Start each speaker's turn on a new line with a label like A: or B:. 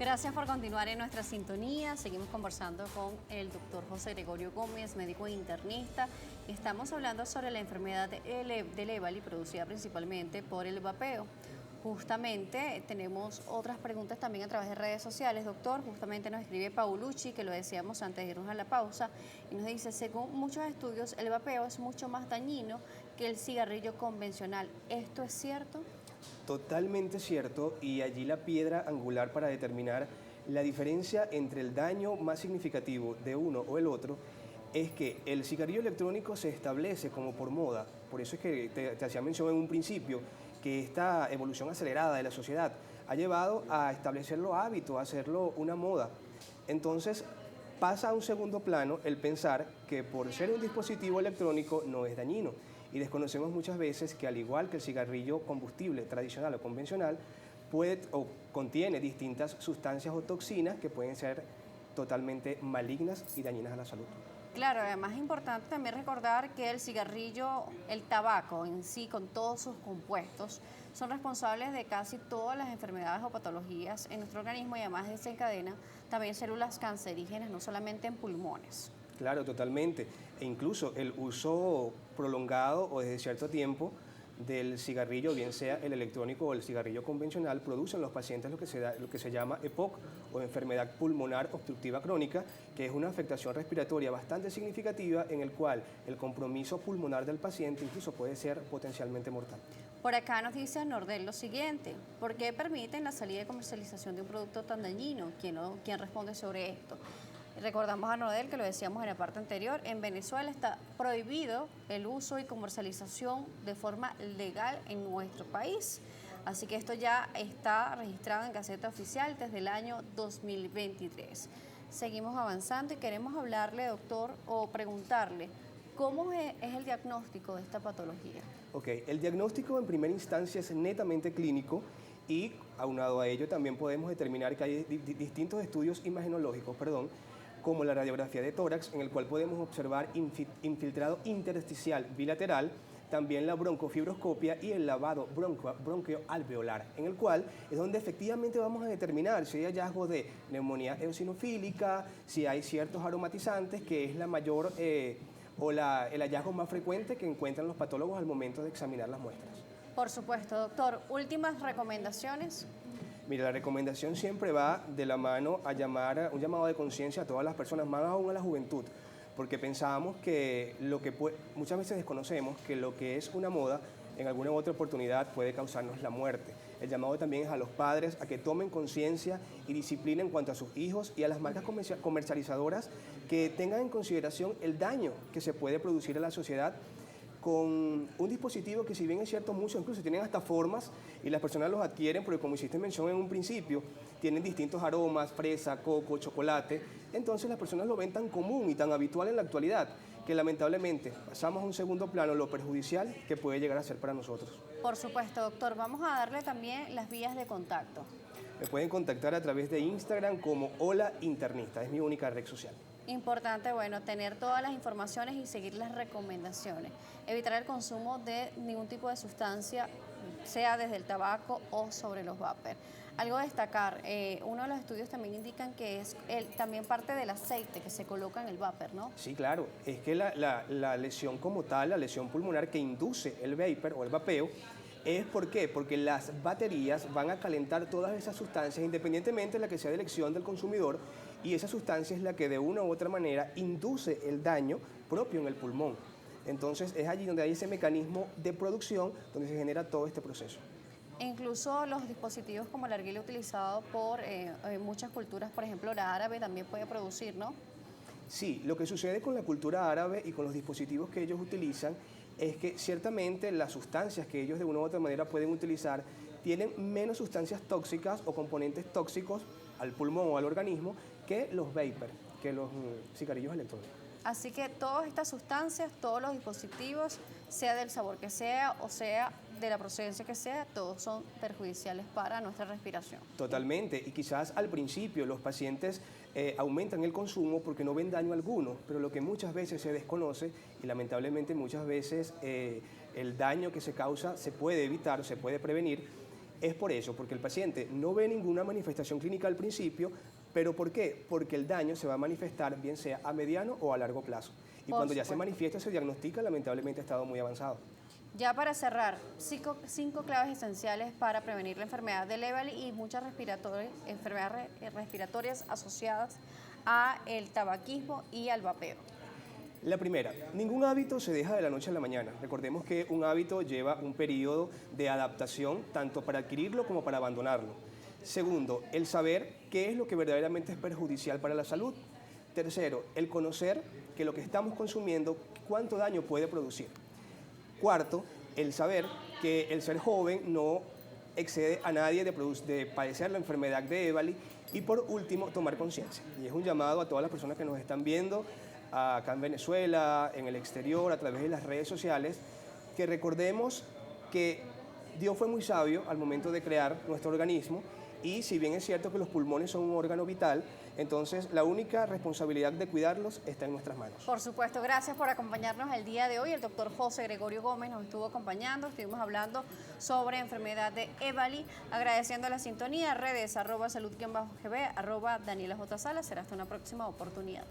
A: Gracias por continuar en nuestra sintonía. Seguimos conversando con el doctor José Gregorio Gómez, médico internista. Estamos hablando sobre la enfermedad del EVALI, producida principalmente por el vapeo. Justamente tenemos otras preguntas también a través de redes sociales, doctor. Justamente nos escribe Paulucci, que lo decíamos antes de irnos a la pausa, y nos dice, según muchos estudios, el vapeo es mucho más dañino que el cigarrillo convencional. ¿Esto es cierto?
B: Totalmente cierto, y allí la piedra angular para determinar la diferencia entre el daño más significativo de uno o el otro es que el cigarrillo electrónico se establece como por moda. Por eso es que te hacía mención en un principio que esta evolución acelerada de la sociedad ha llevado a establecerlo hábito, a hacerlo una moda. Entonces pasa a un segundo plano el pensar que por ser un dispositivo electrónico no es dañino. Y desconocemos muchas veces que, al igual que el cigarrillo combustible tradicional o convencional, puede o contiene distintas sustancias o toxinas que pueden ser totalmente malignas y dañinas a la salud.
A: Claro, además es importante también recordar que el cigarrillo, el tabaco en sí, con todos sus compuestos, son responsables de casi todas las enfermedades o patologías en nuestro organismo y además desencadena también células cancerígenas, no solamente en pulmones.
B: Claro, totalmente. E incluso el uso prolongado o desde cierto tiempo del cigarrillo, bien sea el electrónico o el cigarrillo convencional, produce en los pacientes lo que se llama EPOC o enfermedad pulmonar obstructiva crónica, que es una afectación respiratoria bastante significativa en el cual el compromiso pulmonar del paciente incluso puede ser potencialmente mortal.
A: Por acá nos dice Nordel lo siguiente: ¿por qué permiten la salida y comercialización de un producto tan dañino? ¿Quién responde sobre esto? Recordamos a Nordel que lo decíamos en la parte anterior, en Venezuela está prohibido el uso y comercialización de forma legal en nuestro país. Así que esto ya está registrado en Gaceta Oficial desde el año 2023. Seguimos avanzando y queremos hablarle, doctor, o preguntarle, ¿cómo es el diagnóstico de esta patología?
B: Ok, el diagnóstico en primera instancia es netamente clínico y aunado a ello también podemos determinar que hay distintos estudios imagenológicos, como la radiografía de tórax, en el cual podemos observar infiltrado intersticial bilateral, también la broncofibroscopia y el lavado bronquioalveolar, en el cual es donde efectivamente vamos a determinar si hay hallazgos de neumonía eosinofílica, si hay ciertos aromatizantes, que es la mayor el hallazgo más frecuente que encuentran los patólogos al momento de examinar las muestras.
A: Por supuesto, doctor. Últimas recomendaciones.
B: Mira, la recomendación siempre va de la mano a llamar un llamado de conciencia a todas las personas, más aún a la juventud, porque pensamos que muchas veces desconocemos que lo que es una moda en alguna otra oportunidad puede causarnos la muerte. El llamado también es a los padres a que tomen conciencia y disciplina en cuanto a sus hijos, y a las marcas comercializadoras que tengan en consideración el daño que se puede producir a la sociedad con un dispositivo que, si bien es cierto, muchos incluso tienen hasta formas y las personas los adquieren porque, como hiciste mención en un principio, tienen distintos aromas, fresa, coco, chocolate. Entonces las personas lo ven tan común y tan habitual en la actualidad que lamentablemente pasamos a un segundo plano lo perjudicial que puede llegar a ser para nosotros.
A: Por supuesto, doctor. Vamos a darle también las vías de contacto.
B: Me pueden contactar a través de Instagram como Hola Internista, es mi única red social.
A: Importante, bueno, tener todas las informaciones y seguir las recomendaciones. Evitar el consumo de ningún tipo de sustancia, sea desde el tabaco o sobre los vapers. Algo a destacar, uno de los estudios también indican que es también parte del aceite que se coloca en el vapor, ¿no?
B: Sí, claro, es que la lesión como tal, la lesión pulmonar que induce el vapor o el vapeo, ¿es por qué? Porque las baterías van a calentar todas esas sustancias independientemente de la que sea de elección del consumidor, y esa sustancia es la que de una u otra manera induce el daño propio en el pulmón. Entonces es allí donde hay ese mecanismo de producción donde se genera todo este proceso.
A: Incluso los dispositivos como el narguilé utilizado por muchas culturas, por ejemplo la árabe, también puede producir, ¿no?
B: Sí, lo que sucede con la cultura árabe y con los dispositivos que ellos utilizan es que ciertamente las sustancias que ellos de una u otra manera pueden utilizar tienen menos sustancias tóxicas o componentes tóxicos al pulmón o al organismo que los vapers, que los cigarrillos electrónicos.
A: Así que todas estas sustancias, todos los dispositivos, sea del sabor que sea o sea de la procedencia que sea, todos son perjudiciales para nuestra respiración.
B: Totalmente, y quizás al principio los pacientes aumentan el consumo porque no ven daño alguno, pero lo que muchas veces se desconoce, y lamentablemente muchas veces el daño que se causa se puede evitar, se puede prevenir, Es por eso, porque el paciente no ve ninguna manifestación clínica al principio, pero ¿por qué? Porque el daño se va a manifestar bien sea a mediano o a largo plazo. Y cuando ya se manifiesta, se diagnostica, lamentablemente ha estado muy avanzado.
A: Ya para cerrar, cinco claves esenciales para prevenir la enfermedad del EVALI y muchas enfermedades respiratorias asociadas a el tabaquismo y al vapeo.
B: La primera, ningún hábito se deja de la noche a la mañana. Recordemos que un hábito lleva un periodo de adaptación tanto para adquirirlo como para abandonarlo. Segundo, el saber qué es lo que verdaderamente es perjudicial para la salud. Tercero, el conocer que lo que estamos consumiendo, cuánto daño puede producir. Cuarto, el saber que el ser joven no excede a nadie de padecer la enfermedad de EVALI. Y por último, tomar conciencia. Y es un llamado a todas las personas que nos están viendo, acá en Venezuela, en el exterior, a través de las redes sociales, que recordemos que Dios fue muy sabio al momento de crear nuestro organismo y si bien es cierto que los pulmones son un órgano vital, entonces la única responsabilidad de cuidarlos está en nuestras manos.
A: Por supuesto, gracias por acompañarnos el día de hoy. El doctor José Gregorio Gómez nos estuvo acompañando, estuvimos hablando sobre enfermedad de EVALI, agradeciendo la sintonía, redes @salud_gb, @Daniela J. Salas. Será hasta una próxima oportunidad.